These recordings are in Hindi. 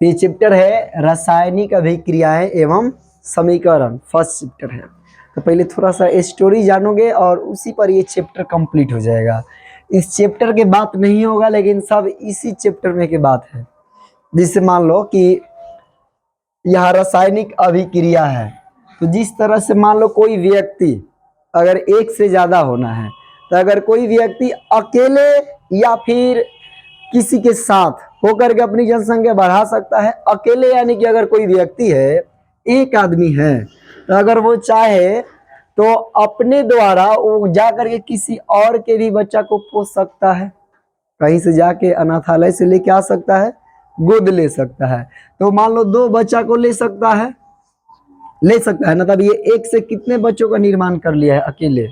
ये चैप्टर है रासायनिक अभिक्रियाएं एवं समीकरण, फर्स्ट चैप्टर है। तो पहले थोड़ा सा स्टोरी जानोगे और उसी पर ये चैप्टर कंप्लीट हो जाएगा। इस चैप्टर के बात नहीं होगा लेकिन सब इसी चैप्टर में के बात है। जिससे मान लो कि यह रासायनिक अभिक्रिया है, तो जिस तरह से मान लो कोई व्यक्ति अगर एक से ज़्यादा होना है, तो अगर कोई व्यक्ति अकेले या फिर किसी के साथ होकर के अपनी जनसंख्या बढ़ा सकता है। अकेले यानी कि अगर कोई व्यक्ति है, एक आदमी है, तो अगर वो चाहे तो अपने द्वारा वो जा करके किसी और के भी बच्चा को पोस सकता है। कहीं से जाके अनाथालय से लेके आ सकता है, गोद ले सकता है। तो मान लो 2 बच्चा को ले सकता है ना, तब ये एक से कितने बच्चों का निर्माण कर लिया है? अकेले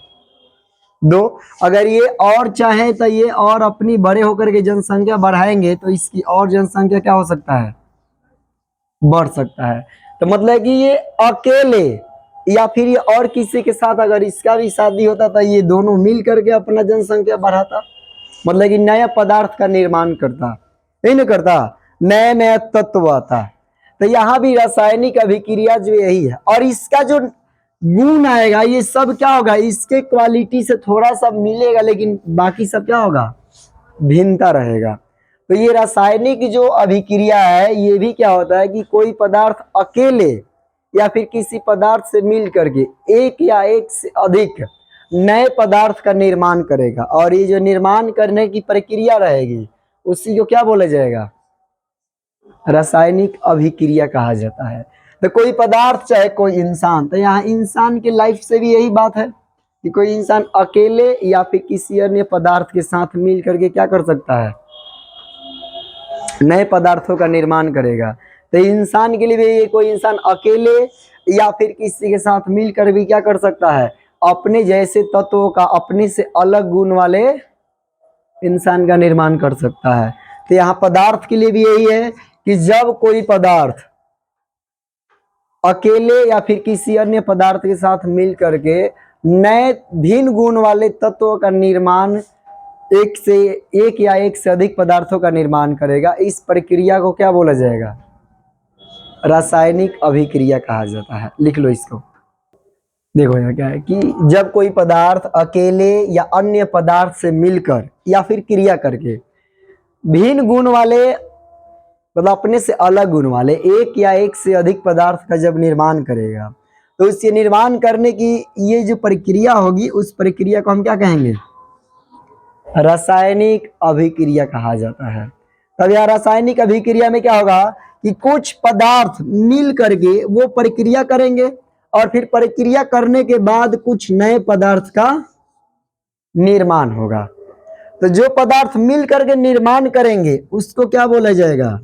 2। अगर ये और चाहे तो ये और अपनी बड़े होकर के जनसंख्या बढ़ाएंगे तो इसकी और जनसंख्या क्या हो सकता है? बढ़ सकता है। तो मतलब कि ये अकेले या फिर ये और किसी के साथ अगर इसका भी शादी होता तो ये दोनों मिल करके अपना जनसंख्या बढ़ाता, मतलब कि नया पदार्थ का निर्माण करता, नहीं ना करता, नया नया तत्व आता। तो यहाँ भी रासायनिक अभिक्रिया जो यही है, और इसका जो गुण आएगा ये सब क्या होगा? इसके क्वालिटी से थोड़ा सा मिलेगा लेकिन बाकी सब क्या होगा? भिन्नता रहेगा। तो ये रासायनिक जो अभिक्रिया है ये भी क्या होता है कि कोई पदार्थ अकेले या फिर किसी पदार्थ से मिल करके एक या एक से अधिक नए पदार्थ का निर्माण करेगा, और ये जो निर्माण करने की प्रक्रिया रहेगी उसी को क्या बोला जाएगा? रासायनिक अभिक्रिया कहा जाता है। तो कोई पदार्थ चाहे कोई इंसान, तो यहाँ इंसान के लाइफ से भी यही बात है कि कोई इंसान अकेले या फिर किसी अन्य पदार्थ के साथ मिल करके क्या कर सकता है? नए पदार्थों का निर्माण करेगा। तो इंसान के लिए भी ये कोई इंसान अकेले या फिर किसी के साथ मिलकर भी क्या कर सकता है? अपने जैसे तत्वों का, अपने से अलग गुण वाले इंसान का निर्माण कर सकता है। तो यहाँ पदार्थ के लिए भी यही है कि जब कोई पदार्थ अकेले या फिर किसी अन्य पदार्थ के साथ मिल करके नए भिन्न गुण वाले तत्वों का निर्माण, एक या एक से अधिक पदार्थों का निर्माण करेगा, इस प्रक्रिया को क्या बोला जाएगा? रासायनिक अभिक्रिया कहा जाता है। लिख लो इसको। देखो यहाँ क्या है कि जब कोई पदार्थ अकेले या अन्य पदार्थ से मिलकर या फिर क्रिया करके भिन्न गुण वाले, मतलब अपने से अलग गुण वाले एक या एक से अधिक पदार्थ का जब निर्माण करेगा, तो इसके निर्माण करने की ये जो प्रक्रिया होगी उस प्रक्रिया को हम क्या कहेंगे? रासायनिक अभिक्रिया कहा जाता है। तब यह रासायनिक अभिक्रिया में क्या होगा कि कुछ पदार्थ मिल करके वो प्रक्रिया करेंगे और फिर प्रक्रिया करने के बाद कुछ नए पदार्थ का निर्माण होगा। तो जो पदार्थ मिल करके निर्माण करेंगे उसको क्या बोला जाएगा?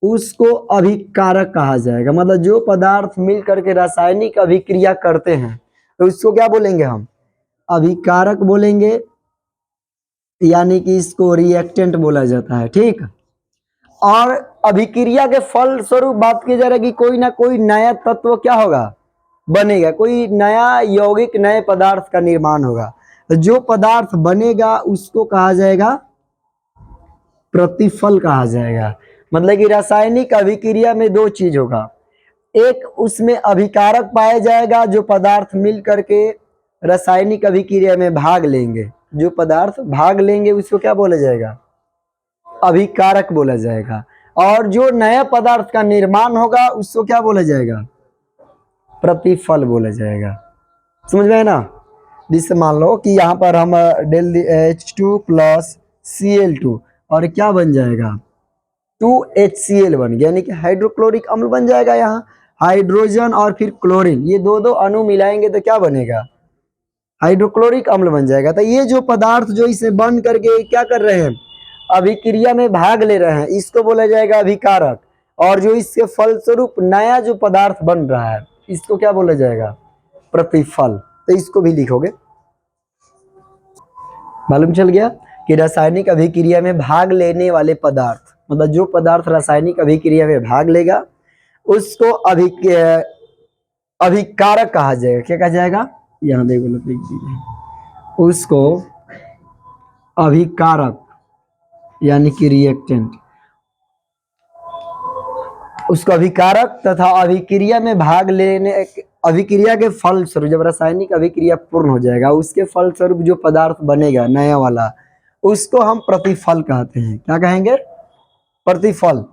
उसको अभिकारक कहा जाएगा। मतलब जो पदार्थ मिल करके रासायनिक अभिक्रिया करते हैं तो उसको क्या बोलेंगे हम? अभिकारक बोलेंगे, यानी कि इसको रिएक्टेंट बोला जाता है। ठीक। और अभिक्रिया के फल स्वरूप बात की जा रही है कि कोई ना कोई नया तत्व क्या होगा? बनेगा, कोई नया यौगिक नए पदार्थ का निर्माण होगा। तो जो पदार्थ बनेगा उसको कहा जाएगा प्रतिफल कहा जाएगा। मतलब कि रासायनिक अभिक्रिया में 2 चीज होगा, एक उसमें अभिकारक पाया जाएगा, जो पदार्थ मिल करके रासायनिक अभिक्रिया में भाग लेंगे, जो पदार्थ भाग लेंगे उसको क्या बोला जाएगा? अभिकारक बोला जाएगा। और जो नया पदार्थ का निर्माण होगा उसको क्या बोला जाएगा? प्रतिफल बोला जाएगा। समझ में है ना? जिससे मान लो कि यहाँ पर हम H2 प्लस Cl2 और क्या बन जाएगा? 2HCl बन गया, यानी कि हाइड्रोक्लोरिक अम्ल बन जाएगा। यहाँ हाइड्रोजन और फिर क्लोरीन, ये दो अणु मिलाएंगे तो क्या बनेगा? हाइड्रोक्लोरिक अम्ल बन जाएगा। तो ये जो पदार्थ जो इसे बन करके क्या कर रहे हैं? अभिक्रिया में भाग ले रहे हैं, इसको बोला जाएगा अभिकारक। और जो इसके फलस्वरूप नया जो पदार्थ बन रहा है इसको क्या बोला जाएगा? प्रतिफल। तो इसको भी लिखोगे। मालूम चल गया कि रासायनिक अभिक्रिया में भाग लेने वाले पदार्थ, मतलब जो पदार्थ रासायनिक अभिक्रिया में भाग लेगा उसको अभिकारक कहा जाएगा। क्या कहा जाएगा? यहाँ देखो लिख दीजिए, उसको अभिकारक यानी कि रिएक्टेंट। उसको अभिकारक तथा अभिक्रिया में भाग लेने, अभिक्रिया के फल स्वरूप जब रासायनिक अभिक्रिया पूर्ण हो जाएगा उसके फल स्वरूप जो पदार्थ बनेगा नया वाला, उसको हम प्रतिफल कहते हैं। क्या कहेंगे? प्रतिफल।